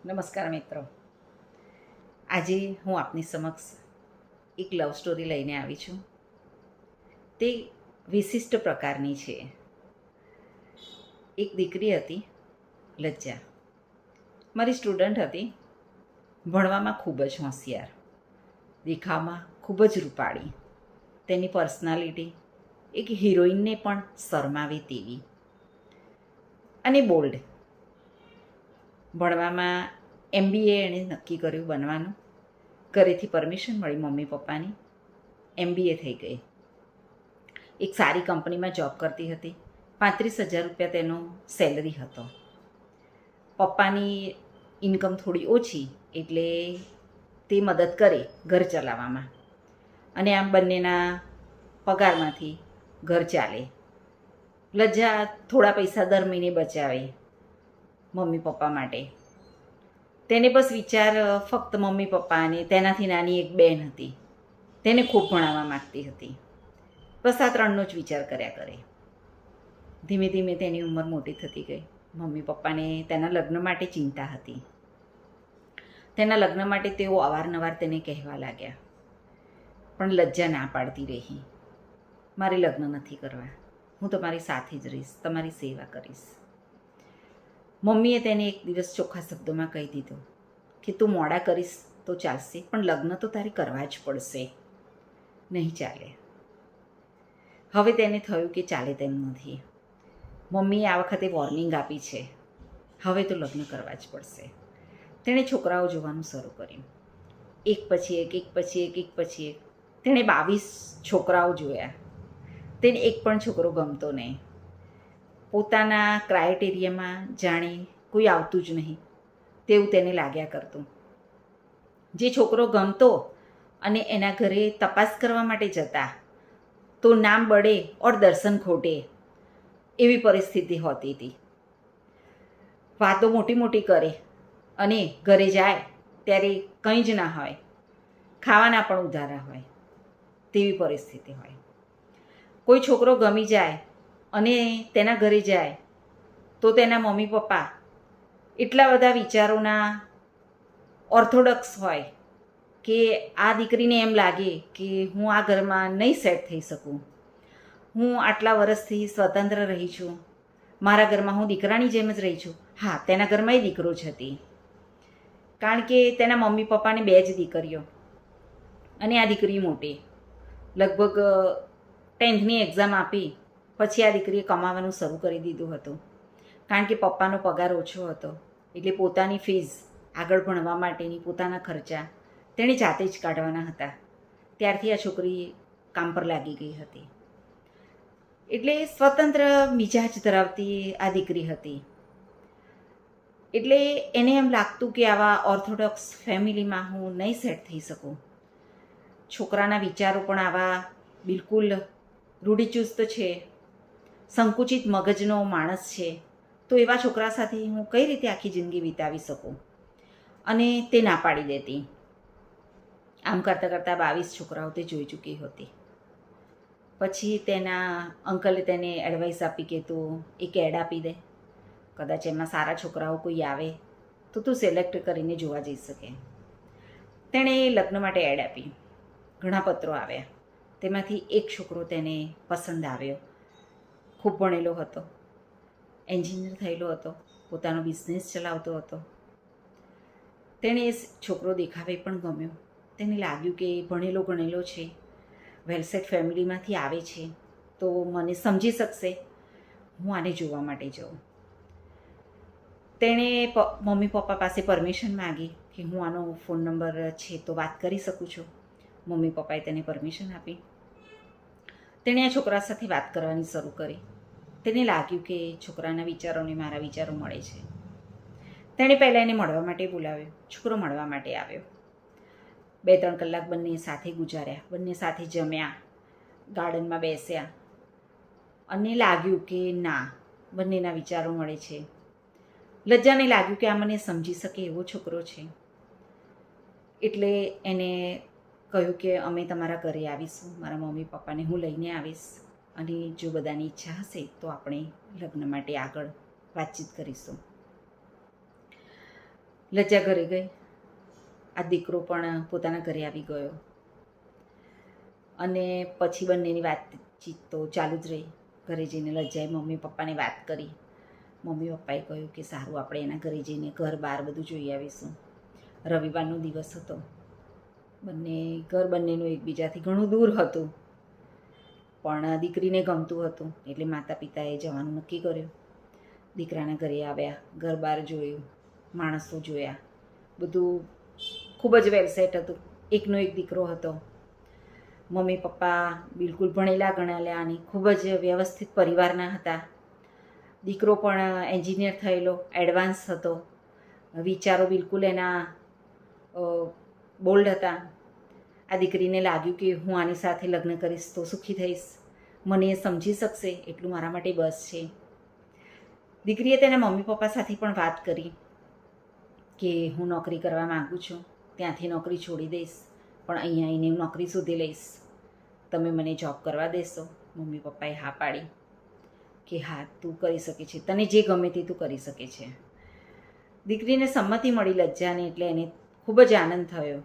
નમસ્કાર મિત્રો. આજે હું આપની સમક્ષ એક લવ સ્ટોરી લઈને આવી છું. તે વિશિષ્ટ પ્રકારની છે. એક દીકરી હતી, લજ્જા. મારી સ્ટુડન્ટ હતી. ભણવામાં ખૂબ જ હોશિયાર, દેખાવમાં ખૂબ જ રૂપાળી. તેની પર્સનાલિટી એક હિરોઈનને પણ શરમાવે તેવી અને બોલ્ડ. ભણવામાં MBA એણે નક્કી કર્યું બનવાનું. ઘરેથી પરમિશન મળી મમ્મી પપ્પાની. MBA થઈ ગઈ. એક સારી કંપનીમાં જોબ કરતી હતી. 35,000 રૂપિયા તેનો સેલરી હતો. પપ્પાની ઇન્કમ થોડી ઓછી, એટલે તે મદદ કરે ઘર ચલાવવામાં, અને આમ બંનેના પગારમાંથી ઘર ચાલે. લજ્જા થોડા પૈસા દર મહિને બચાવે મમ્મી પપ્પા માટે. તેને બસ વિચાર ફક્ત મમ્મી પપ્પા અને તેનાથી નાની એક બેન હતી, તેને ખૂબ ભણાવવા માગતી હતી. બસ આ ત્રણનો જ વિચાર કર્યા કરે. ધીમે ધીમે તેની ઉંમર મોટી થતી ગઈ. મમ્મી પપ્પાને તેના લગ્ન માટે ચિંતા હતી. તેના લગ્ન માટે તેઓ અવારનવાર તેને કહેવા લાગ્યા, પણ લજ્જા ના પાડતી રહી. મારે લગ્ન નથી કરવા, હું તમારી સાથે જ રહીશ, તમારી સેવા કરીશ. મમ્મીએ તેને એક દિવસ ચોખ્ખા શબ્દોમાં કહી દીધું કે તું મોડા કરીશ તો ચાલશે, પણ લગ્ન તો તારે કરવા જ પડશે, નહીં ચાલે. હવે તેને થયું કે ચાલે તેમ નથી. મમ્મીએ આ વખતે વોર્નિંગ આપી છે, હવે તો લગ્ન કરવા જ પડશે. તેણે છોકરાઓ જોવાનું શરૂ કર્યું. એક પછી એક, એક પછી એક, એક પછી એક. તેણે 22 છોકરાઓ જોયા. તેને એક પણ છોકરો ગમતો નહીં. પોતાના ક્રાઇટેરિયામાં જાણે કોઈ આવતું જ નહીં તેવું તેને લાગ્યા કરતું. જે છોકરો ગમતો અને એના ઘરે તપાસ કરવા માટે જતા તો નામ બળે ઓર દર્શન ખોટે, એવી પરિસ્થિતિ હોતી હતી. વાતો મોટી મોટી કરે અને ઘરે જાય ત્યારે કંઈ જ ના હોય, ખાવાના પણ ઉધારા હોય, તેવી પરિસ્થિતિ હોય. કોઈ છોકરો ગમી જાય અને તેના ઘરે જાય તો તેના મમ્મી પપ્પા એટલા બધા વિચારોના ઓર્થોડોક્સ હોય કે આ દીકરીને એમ લાગે કે હું આ ઘરમાં નહીં સેટ થઈ શકું. હું આટલા વર્ષથી સ્વતંત્ર રહી છું, મારા ઘરમાં હું દીકરાની જેમ જ રહી છું. હા, તેના ઘરમાં એ દીકરો જ હતી, કારણ કે તેના મમ્મી પપ્પાને 2 જ દીકરીઓ અને આ દીકરી મોટી. લગભગ 10th એક્ઝામ આપી પછી આ દીકરીએ કમાવાનું શરૂ કરી દીધું હતું, કારણ કે પપ્પાનો પગાર ઓછો હતો. એટલે પોતાની ફીઝ, આગળ ભણવા માટેની પોતાના ખર્ચા તેણે જાતે જ કાઢવાના હતા. ત્યારથી આ છોકરી કામ પર લાગી ગઈ હતી. એટલે સ્વતંત્ર મિજાજ ધરાવતી આ દીકરી હતી. એટલે એને એમ લાગતું કે આવા ઓર્થોડોક્સ ફેમિલીમાં હું નહીં સેટ થઈ શકું. છોકરાના વિચારો પણ આવા બિલકુલ રૂઢિચુસ્ત છે, સંકુચિત મગજનો માણસ છે, તો એવા છોકરા સાથે હું કઈ રીતે આખી જિંદગી વિતાવી શકું? અને તે ના પાડી દેતી. આમ કરતાં કરતાં 22 છોકરાઓ તે જોઈ ચૂકી હતી. પછી તેના અંકલે તેને એડવાઇસ આપી કે તું એક એડ આપી દે, કદાચ એમાં સારા છોકરાઓ કોઈ આવે તો તું સિલેક્ટ કરીને જોવા જઈ શકે. તેણે લગ્ન માટે એડ આપી. ઘણા પત્રો આવ્યા. તેમાંથી એક છોકરો તેને પસંદ આવ્યો. ખૂબ ભણેલો હતો, એન્જિનિયર થયેલો હતો, પોતાનો બિઝનેસ ચલાવતો હતો. તેણે એ છોકરો દેખાવે પણ ગમ્યો. તેને લાગ્યું કે ભણેલો ગણેલો છે, વેલસેટ ફેમિલીમાંથી આવે છે, તો મને સમજી શકશે, હું આને જોવા માટે જાઉં. તેણે મમ્મી પપ્પા પાસે પરમિશન માગી કે હું આનો ફોન નંબર છે તો વાત કરી શકું છું. મમ્મી પપ્પાએ તેને પરમિશન આપી. તેણે આ છોકરા સાથે વાત કરવાની શરૂ કરી. તેને લાગ્યું કે છોકરાના વિચારોને મારા વિચારો મળે છે. તેણે પહેલાં એને મળવા માટે બોલાવ્યો. છોકરો મળવા માટે આવ્યો. 2-3 કલાક બંને સાથે ગુજાર્યા. બંને સાથે જમ્યા, ગાર્ડનમાં બેસ્યા, અને લાગ્યું કે ના, બંનેના વિચારો મળે છે. લજ્જાને લાગ્યું કે આ મને સમજી શકે એવો છોકરો છે. એટલે એને કહ્યું કે અમે તમારા ઘરે આવીશું, મારા મમ્મી પપ્પાને હું લઈને આવીશ, અને જો બધાની ઈચ્છા હશે તો આપણે લગ્ન માટે આગળ વાતચીત કરીશું. લજ્જા ઘરે ગઈ. આ દીકરો પણ પોતાના ઘરે આવી ગયો અને પછી બંનેની વાતચીત તો ચાલુ જ રહી. ઘરે જઈને લજ્જાએ મમ્મી પપ્પાને વાત કરી. મમ્મી પપ્પાએ કહ્યું કે સારું, આપણે એના ઘરે જઈને ઘર બહાર બધું જોઈ આવીશું. રવિવારનો દિવસ હતો. બંનેનું એકબીજાથી ઘણું દૂર હતું, પણ દીકરીને ગમતું હતું એટલે માતા પિતાએ જવાનું નક્કી કર્યું. દીકરાના ઘરે આવ્યા, ઘર બહાર જોયું, માણસો જોયા, બધું ખૂબ જ વેલસેટ હતું. એકનો એક દીકરો હતો. મમ્મી પપ્પા બિલકુલ ભણેલા ગણેલા અને ખૂબ જ વ્યવસ્થિત પરિવારના હતા. દીકરો પણ એન્જિનિયર થયેલો, એડવાન્સ હતો. વિચારો બિલકુલ એના બોલ્ડ હતા. આ દીકરીને લાગ્યું કે હું આની સાથે લગ્ન કરીશ તો સુખી થઈશ, મને એ સમજી શકશે એટલું મારા માટે બસ છે. દીકરીએ તેના મમ્મી પપ્પા સાથે પણ વાત કરી કે હું નોકરી કરવા માગું છું, ત્યાંથી નોકરી છોડી દઈશ, પણ અહીંયા આવીને હું નોકરી શોધી લઈશ, તમે મને જોબ કરવા દેશો? મમ્મી પપ્પાએ હા પાડી કે હા, તું કરી શકે છે, તને જે ગમે તે તું કરી શકે છે. દીકરીને સંમતિ મળી લજ્જાને, એટલે એને ખૂબ જ આનંદ થયો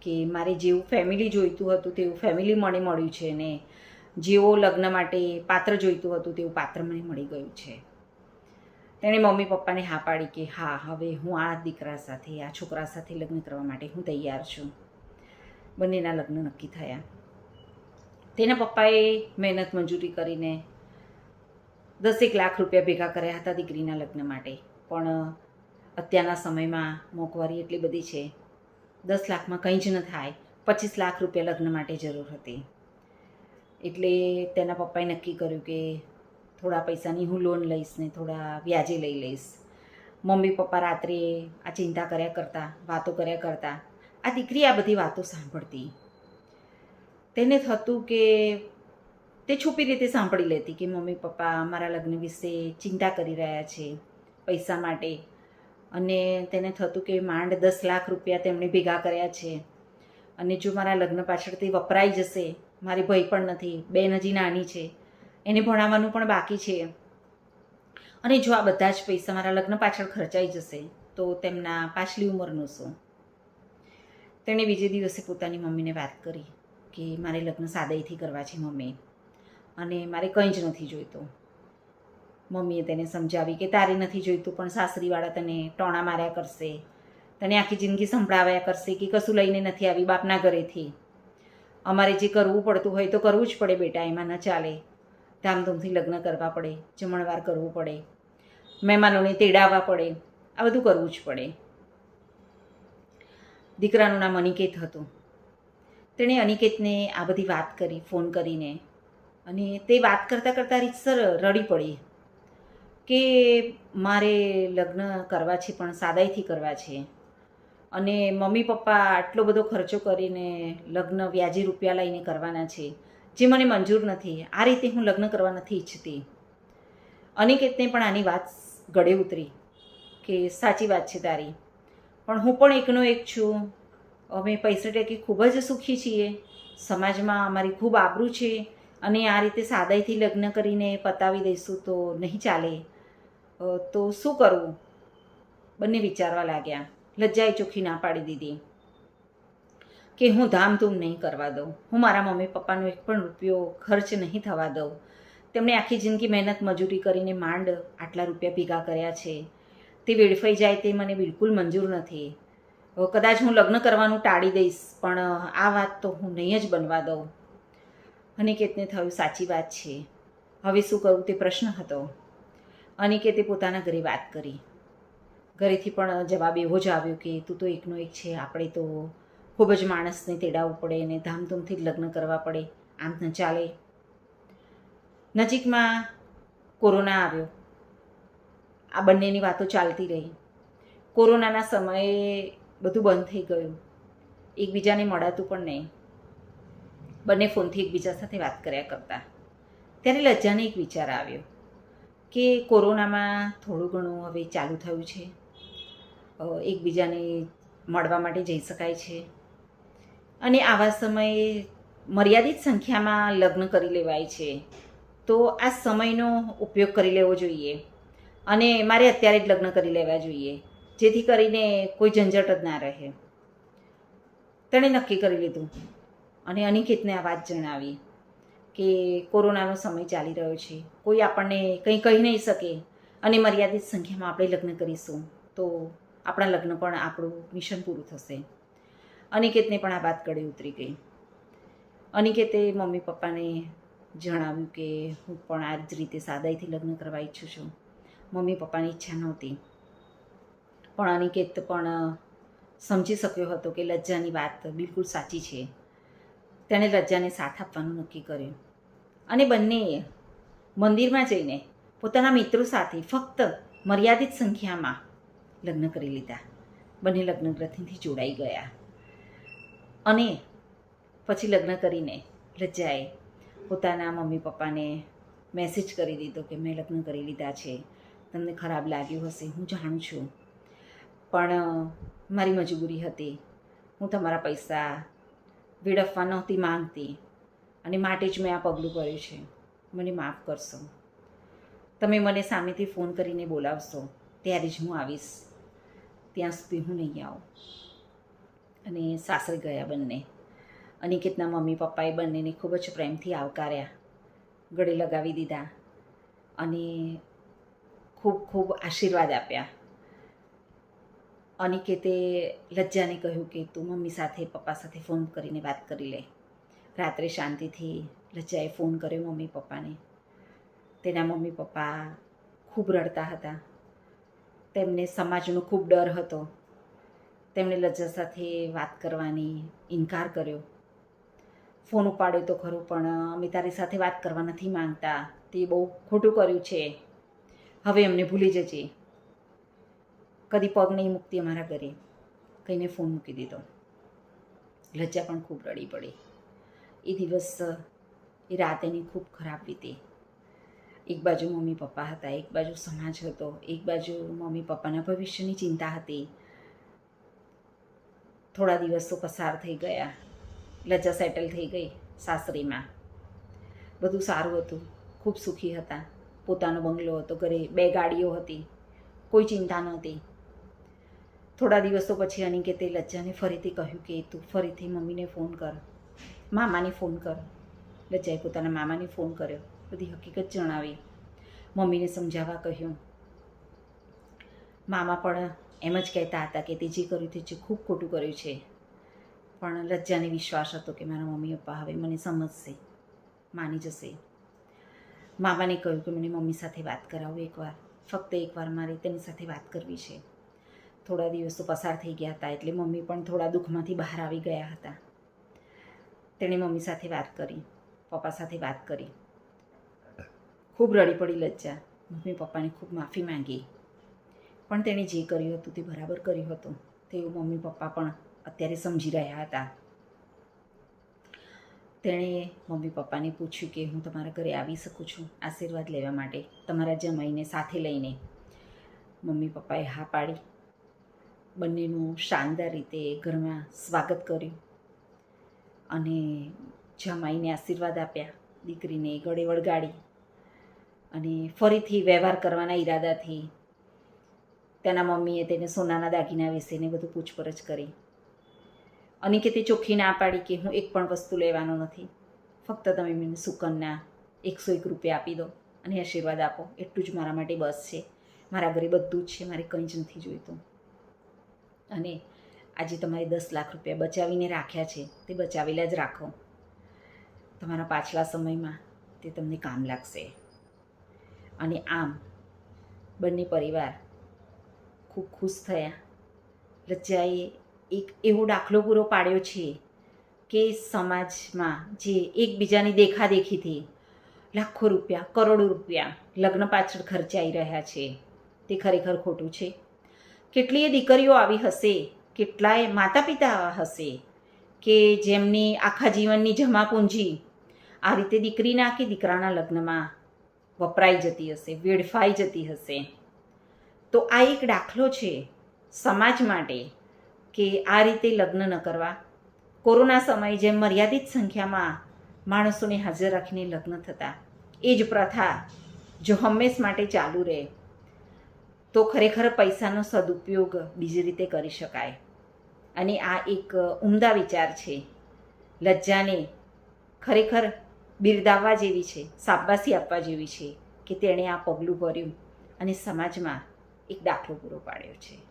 કે મારે જેવું ફેમિલી જોઈતું હતું તેવું ફેમિલી મને મળ્યું છે, ને જેવો લગ્ન માટે પાત્ર જોઈતું હતું તેવું પાત્ર મને મળી ગયું છે. તેણે મમ્મી પપ્પાને હા પાડી કે હા, હવે હું આ દીકરા સાથે, આ છોકરા સાથે લગ્ન કરવા માટે હું તૈયાર છું. બંનેના લગ્ન નક્કી થયા. તેના પપ્પાએ મહેનત મજૂરી કરીને 10 લાખ રૂપિયા ભેગા કર્યા હતા દીકરીના લગ્ન માટે, પણ અત્યારના સમયમાં મોંઘવારી એટલી બધી છે, 10 લાખમાં કંઈ જ ન થાય. 25 લાખ રૂપિયા લગ્ન માટે જરૂર હતી. એટલે તેના પપ્પાએ નક્કી કર્યું કે થોડા પૈસાની હું લોન લઈશ ને થોડા વ્યાજે લઈ લઈશ. મમ્મી પપ્પા રાત્રે આ ચિંતા કર્યા કરતા, વાતો કર્યા કરતા. આ દીકરી આ બધી વાતો સાંભળતી. તેને થતું કે તે છુપી રીતે સાંભળી લેતી કે મમ્મી પપ્પા મારા લગ્ન વિશે ચિંતા કરી રહ્યા છે પૈસા માટે, અને તેને થતું કે માંડ 10 લાખ રૂપિયા તેમણે ભેગા કર્યા છે, અને જો મારા લગ્ન પાછળ તે વપરાઈ જશે, મારી ભાઈ પણ નથી, બેન હજી નાની છે, એને ભણાવવાનું પણ બાકી છે, અને જો આ બધા જ પૈસા મારા લગ્ન પાછળ ખર્ચાઈ જશે તો તેમના પાછલી ઉંમરનું શું? તેણે બીજે દિવસે પોતાની મમ્મીને વાત કરી કે મારે લગ્ન સાદાઈથી કરવા છે મમ્મી, અને મારે કંઈ જ નથી જોઈતું. મમ્મીએ તેને સમજાવી કે તારે નથી જોઈતું, પણ સાસરીવાળા તને ટોણા માર્યા કરશે, તને આખી જિંદગી સંભળાવ્યા કરશે કે કશું લઈને નથી આવી બાપના ઘરેથી. અમારે જે કરવું પડતું હોય તો કરવું જ પડે બેટા, એમાં ન ચાલે. ધામધૂમથી લગ્ન કરવા પડે, જમણવાર કરવું પડે, મહેમાનોને તેડાવવા પડે, આ બધું કરવું જ પડે. દીકરાનું નામ અનિકેત હતું. તેણે અનિકેતને આ બધી વાત કરી ફોન કરીને, અને તે વાત કરતાં કરતાં રીતસર રડી પડી કે મારે લગ્ન કરવા છે પણ સાદાઈથી કરવા છે, અને મમ્મી પપ્પા આટલો બધો ખર્ચો કરીને લગ્ન વ્યાજી રૂપિયા લઈને કરવાના છે, જે મને મંજૂર નથી. આ રીતે હું લગ્ન કરવા નથી ઈચ્છતી. અનિકેતને પણ આની વાત ગળે ઉતરી કે સાચી વાત છે તારી, પણ હું પણ એકનો એક છું. અમે પૈસા ટેકી ખૂબ જ સુખી છીએ, સમાજમાં અમારી ખૂબ આબરૂ છે, અને આ રીતે સાદાઈથી લગ્ન કરીને પતાવી દઈશું તો નહીં ચાલે. તો શું કરવું? બંને વિચારવા લાગ્યા. લજ્જાએ ચોખ્ખી ના પાડી દીધી કે હું ધામધૂમ નહીં કરવા દઉં, હું મારા મમ્મી પપ્પાનો એક પણ રૂપિયો ખર્ચ નહીં થવા દઉં. તેમણે આખી જિંદગી મહેનત મજૂરી કરીને માંડ આટલા રૂપિયા ભેગા કર્યા છે, તે વેડફાઈ જાય તે મને બિલકુલ મંજૂર નથી. કદાચ હું લગ્ન કરવાનું ટાળી દઈશ, પણ આ વાત તો હું નહીં જ બનવા દઉં. અનિકેતને થયું સાચી વાત છે, હવે શું કરવું તે પ્રશ્ન હતો. અનિકેતે પોતાના ઘરે વાત કરી. ઘરેથી પણ જવાબ એવો જ આવ્યો કે તું તો એકનો એક છે, આપણે તો ખૂબ જ માણસને તેડાવવું પડે અને ધામધૂમથી જ લગ્ન કરવા પડે, આમ ન ચાલે. નજીકમાં કોરોના આવ્યો. આ બંનેની વાતો ચાલતી રહી. કોરોનાના સમયે બધું બંધ થઈ ગયું, એકબીજાને મળાતું પણ નહીં. બંને ફોનથી એકબીજા સાથે વાત કર્યા કરતા. ત્યારે લજ્જાને એક વિચાર આવ્યો કે કોરોનામાં થોડું ઘણું હવે ચાલુ થયું છે, એકબીજાને મળવા માટે જઈ શકાય છે, અને આવા સમયે મર્યાદિત સંખ્યામાં લગ્ન કરી લેવાય છે, તો આ સમયનો ઉપયોગ કરી લેવો જોઈએ, અને મારે અત્યારે જ લગ્ન કરી લેવા જોઈએ, જેથી કરીને કોઈ ઝંઝટ જ ના રહે. તેણે નક્કી કરી લીધું અને અનિકેતને આ વાત જણાવી કે કોરોનાનો સમય ચાલી રહ્યો છે, કોઈ આપણને કંઈ કહી નહીં શકે અને મર્યાદિત સંખ્યામાં આપણે લગ્ન કરીશું તો આપણા લગ્ન પણ આપણું મિશન પૂરું થશે. અનિકેતને પણ આ વાત ગળે ઉતરી ગઈ. અનિકેતે મમ્મી પપ્પાને જણાવ્યું કે હું પણ આ જ રીતે સાદાઈથી લગ્ન કરવા ઈચ્છું છું. મમ્મી પપ્પાની ઈચ્છા નહોતી, પણ અનિકેત પણ સમજી શક્યો હતો કે લજ્જાની વાત બિલકુલ સાચી છે. તેણે લજ્જાને સાથ આપવાનું નક્કી કર્યું અને બંનેએ મંદિરમાં જઈને પોતાના મિત્રો સાથે ફક્ત મર્યાદિત સંખ્યામાં લગ્ન કરી લીધા. બંને લગ્ન ગ્રંથિથી જોડાઈ ગયા અને પછી લગ્ન કરીને લજ્જાએ પોતાના મમ્મી પપ્પાને મેસેજ કરી દીધો કે મેં લગ્ન કરી લીધા છે, તમને ખરાબ લાગ્યું હશે, હું જાણું છું, પણ મારી મજબૂરી હતી. હું તમારા પૈસા વેડફવા નહોતી માંગતી અને માટે જ મેં આ પગલું ભર્યું છે. મને માફ કરશો. તમે મને સામેથી ફોન કરીને બોલાવશો ત્યારે જ હું આવીશ, ત્યાં સુધી હું નહીં આવું. અને સાસરે ગયા બંને. અનિકેતના મમ્મી પપ્પાએ બંનેને ખૂબ જ પ્રેમથી આવકાર્યા, ગળે લગાવી દીધા અને ખૂબ ખૂબ આશીર્વાદ આપ્યા. અનિકેતે લજ્જાને કહ્યું કે તું મમ્મી સાથે પપ્પા સાથે ફોન કરીને વાત કરી લે. રાત્રે શાંતિથી લજ્જાએ ફોન કર્યો મમ્મી પપ્પાને. તેના મમ્મી પપ્પા ખૂબ રડતા હતા. તેમને સમાજનો ખૂબ ડર હતો. તેમણે લજ્જા સાથે વાત કરવાની ઇનકાર કર્યો. ફોન ઉપાડ્યો તો ખરો, પણ અમે તારી સાથે વાત કરવા નથી માંગતા, તે બહુ ખોટું કર્યું છે, હવે અમને ભૂલી જજે, કદી પગ નહીં મૂકતી અમારા ઘરે, કહીને ફોન મૂકી દીધો. લજ્જા પણ ખૂબ રડી પડી. એ દિવસ એ રાત એની ખૂબ ખરાબ વીતી. એક બાજુ મમ્મી પપ્પા હતા, એક બાજુ સમાજ હતો, એક બાજુ મમ્મી પપ્પાના ભવિષ્યની ચિંતા હતી. થોડા દિવસો પસાર થઈ ગયા. લજ્જા સેટલ થઈ ગઈ સાસરીમાં. બધું સારું હતું, ખૂબ સુખી હતા. પોતાનો બંગલો હતો, ઘરે 2 ગાડીઓ હતી, કોઈ ચિંતા નહોતી. થોડા દિવસો પછી અનિકેતે લજ્જાને ફરીથી કહ્યું કે તું ફરીથી મમ્મીને ફોન કર, મામાને ફોન કર. લજ્જાએ પોતાના મામાને ફોન કર્યો, બધી હકીકત જણાવી, મમ્મીને સમજાવવા કહ્યું. મામા પણ એમ જ કહેતા હતા કે તે જે કર્યું તે જે ખૂબ ખોટું કર્યું છે, પણ લજ્જાને વિશ્વાસ હતો કે મારા મમ્મી પપ્પા હવે મને સમજશે, માની જશે. મામાને કહ્યું કે મને મમ્મી સાથે વાત કરાવો એકવાર, ફક્ત એકવાર મારે તેની સાથે વાત કરવી છે. થોડા દિવસો પસાર થઈ ગયા હતા એટલે મમ્મી પણ થોડા દુઃખમાંથી બહાર આવી ગયા હતા. તેણે મમ્મી સાથે વાત કરી, પપ્પા સાથે વાત કરી. ખૂબ રડી પડી લજ્જા. મમ્મી પપ્પાને ખૂબ માફી માંગી, પણ તેણે જે કર્યું હતું તે બરાબર કર્યું હતું તેવું મમ્મી પપ્પા પણ અત્યારે સમજી રહ્યા હતા. તેણે મમ્મી પપ્પાને પૂછ્યું કે હું તમારા ઘરે આવી શકું છું આશીર્વાદ લેવા માટે, તમારા જમાઈને સાથે લઈને. મમ્મી પપ્પાએ હા પાડી. બંનેનું શાનદાર રીતે ઘરમાં સ્વાગત કર્યું અને જમાઈને આશીર્વાદ આપ્યા. દીકરીને ગળે વળગાડી અને ફરીથી વ્યવહાર કરવાના ઈરાદાથી તેના મમ્મીએ તેને સોનાના દાગીના વિશેને બધું પૂછપરછ કરી. અનિકેતે ચોખ્ખી ના પાડી કે હું એક પણ વસ્તુ લેવાનો નથી, ફક્ત તમે મને સુકન્યા 101 રૂપિયા આપી દો અને આશીર્વાદ આપો, એટલું જ મારા માટે બસ છે. મારા ઘરે બધું જ છે, મારે કંઈ જ નથી જોઈતું. અને આજે તમારે 10 લાખ રૂપિયા બચાવીને રાખ્યા છે તે બચાવેલા જ રાખો, તમારા પાછલા સમયમાં તે તમને કામ લાગશે. અને આમ બંને પરિવાર ખૂબ ખુશ થયા. લજ્જાએ એક એવો દાખલો પૂરો પાડ્યો છે કે સમાજમાં જે એકબીજાની દેખાદેખીથી લાખો રૂપિયા, કરોડો રૂપિયા લગ્ન પાછળ ખર્ચાઈ રહ્યા છે તે ખરેખર ખોટું છે. કેટલીય દીકરીઓ આવી હશે, કેટલાય માતા પિતા આવા હશે કે જેમની આખા જીવનની જમાપૂંજી આ રીતે દીકરીના કે દીકરાના લગ્નમાં વપરાઈ જતી હશે, વેડફાઈ જતી હશે. તો આ એક દાખલો છે સમાજ માટે કે આ રીતે લગ્ન ન કરવા. કોરોના સમયે જેમ મર્યાદિત સંખ્યામાં માણસોને હાજર રાખીને લગ્ન થતા, એ જ પ્રથા જો હંમેશ માટે ચાલુ રહે તો ખરેખર પૈસાનો સદુપયોગ બીજી રીતે કરી શકાય. અને આ એક ઉમદા વિચાર છે. લજ્જાને ખરેખર બિરદાવવા જેવી છે, શાબાશી આપવા જેવી છે કે તેણે આ પગલું ભર્યું અને સમાજમાં એક દાખલો પૂરો પાડ્યો છે.